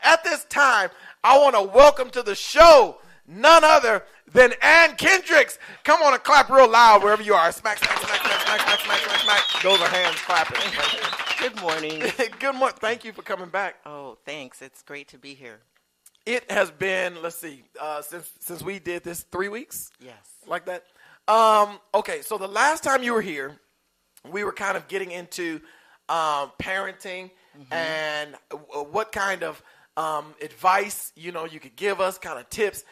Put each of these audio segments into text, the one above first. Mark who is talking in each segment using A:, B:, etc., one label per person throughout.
A: At this time, I want to welcome to the show none other than Kendrick. Come on and clap real loud wherever you are. Smack, smack, smack, smack, smack, smack, smack, smack, smack. Those are hands clapping.
B: Good morning.
A: Good morning. Thank you for coming back.
B: Oh, thanks. It's great to be here.
A: It has been, let's see, since we did this 3 weeks?
B: Yes.
A: Like that? Okay, so the last time you were here, we were kind of getting into parenting and what kind of advice, you could give us, kind of tips,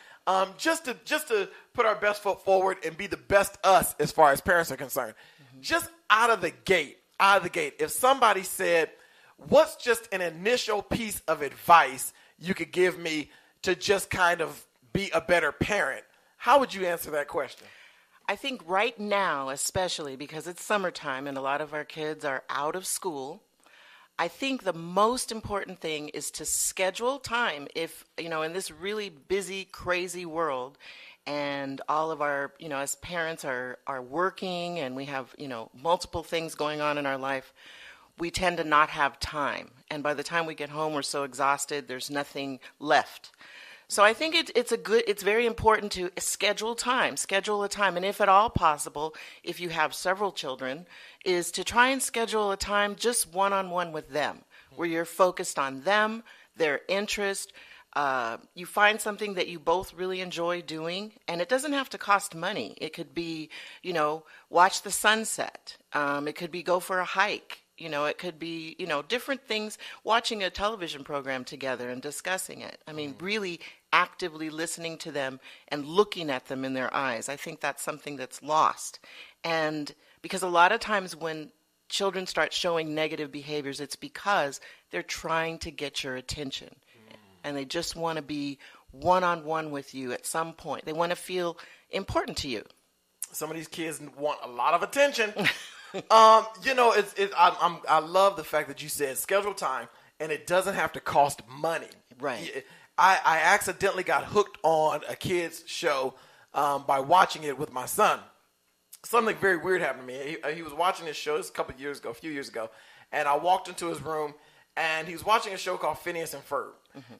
A: just to put our best foot forward and be the best us as far as parents are concerned. Just out of the gate, if somebody said, what's just an initial piece of advice you could give me to just kind of be a better parent, how would you answer that question?
B: I think right now, especially because it's summertime and a lot of our kids are out of school, I think the most important thing is to schedule time. If, in this really busy, crazy world, and all of our, as parents are working and we have, multiple things going on in our life, we tend to not have time. And by the time we get home, we're so exhausted, there's nothing left. So I think it's very important to schedule a time. And if at all possible, if you have several children, is to try and schedule a time just one-on-one with them, where you're focused on them, their interest. You find something that you both really enjoy doing, and it doesn't have to cost money. It could be, watch the sunset. It could be go for a hike. It could be, different things, watching a television program together and discussing it. I mean, really actively listening to them and looking at them in their eyes. I think that's something that's lost. And because a lot of times when children start showing negative behaviors, it's because they're trying to get your attention. And they just want to be one-on-one with you at some point. They want to feel important to you.
A: Some of these kids want a lot of attention. I love the fact that you said schedule time, and it doesn't have to cost money.
B: Right.
A: I accidentally got hooked on a kid's show by watching it with my son. Something very weird happened to me. He was watching this show. This was a few years ago, and I walked into his room, and he was watching a show called Phineas and Ferb.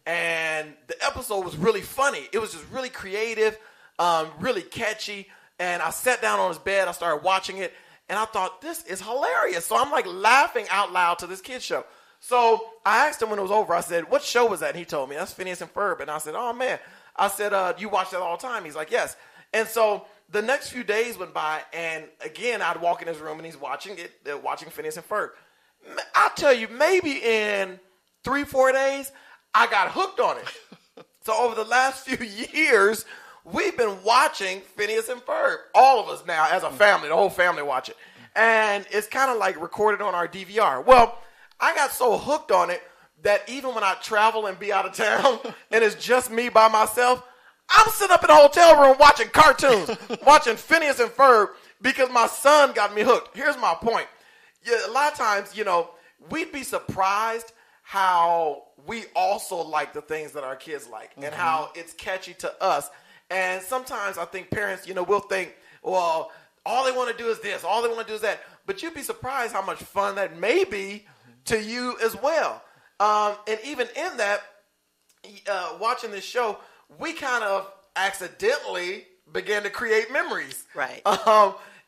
A: And the episode was really funny. It was just really creative, really catchy. And I sat down on his bed. I started watching it. And I thought, this is hilarious. So I'm like laughing out loud to this kid's show. So I asked him when it was over, I said, what show was that? And he told me, that's Phineas and Ferb. And I said, oh, man. I said, you watch that all the time? He's like, yes. And so the next few days went by. And again, I'd walk in his room and he's watching it, watching Phineas and Ferb. I'll tell you, maybe in 3-4 days, I got hooked on it. So over the last few years, we've been watching Phineas and Ferb. All of us now, as a family, the whole family watch it. And it's kind of like recorded on our DVR. Well, I got so hooked on it that even when I travel and be out of town and it's just me by myself, I'm sitting up in the hotel room watching cartoons, watching Phineas and Ferb because my son got me hooked. Here's my point. Yeah, a lot of times, we'd be surprised how we also like the things that our kids like and how it's catchy to us. And sometimes I think parents, we'll think, well, all they want to do is this, all they want to do is that. But you'd be surprised how much fun that may be to you as well. And even in that, watching this show, we kind of accidentally began to create memories.
B: Right.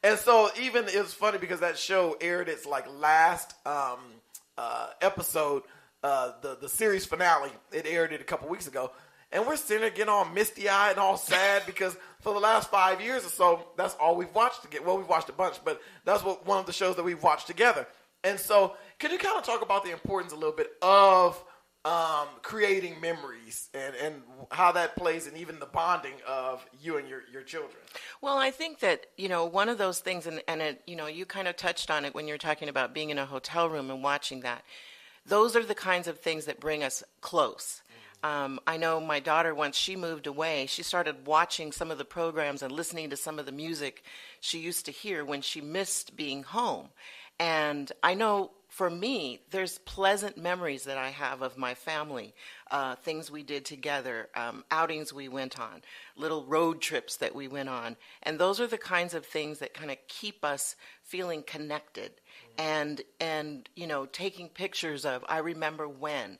A: And so even it was funny because that show aired its last episode, the series finale. It aired it a couple weeks ago. And we're sitting there getting all misty-eyed and all sad because for the last 5 years or so, that's all we've watched. Well, we've watched a bunch, but that's one of the shows that we've watched together. And so could you kind of talk about the importance a little bit of creating memories and how that plays and even the bonding of you and your children?
B: Well, I think that, one of those things, and it, you kind of touched on it when you were talking about being in a hotel room and watching that. Those are the kinds of things that bring us close. I know my daughter, once she moved away, she started watching some of the programs and listening to some of the music she used to hear when she missed being home. And I know for me, there's pleasant memories that I have of my family, things we did together, outings we went on, little road trips that we went on. And those are the kinds of things that kind of keep us feeling connected. And taking pictures of, I remember when.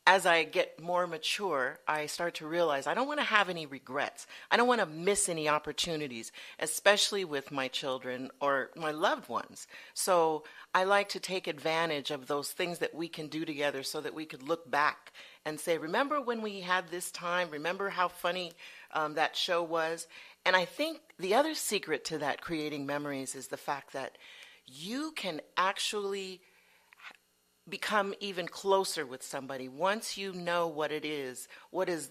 B: as I get more mature, I start to realize I don't want to have any regrets. I don't want to miss any opportunities, especially with my children or my loved ones. So I like to take advantage of those things that we can do together so that we could look back and say, remember when we had this time? Remember how funny that show was? And I think the other secret to that creating memories is the fact that you can actually become even closer with somebody once you know what is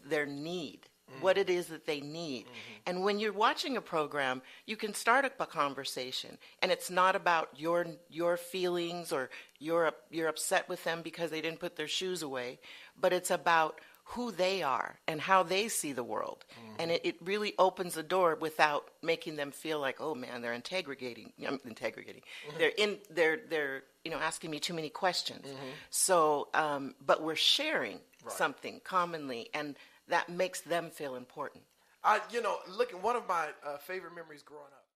B: their need, what it is that they need. And when you're watching a program, you can start up a conversation, and it's not about your feelings or you're upset with them because they didn't put their shoes away, but it's about who they are and how they see the world. And it really opens the door without making them feel like, oh man, they're integrating. They're asking me too many questions. So, but we're sharing something commonly, and that makes them feel important.
A: Look, one of my favorite memories growing up.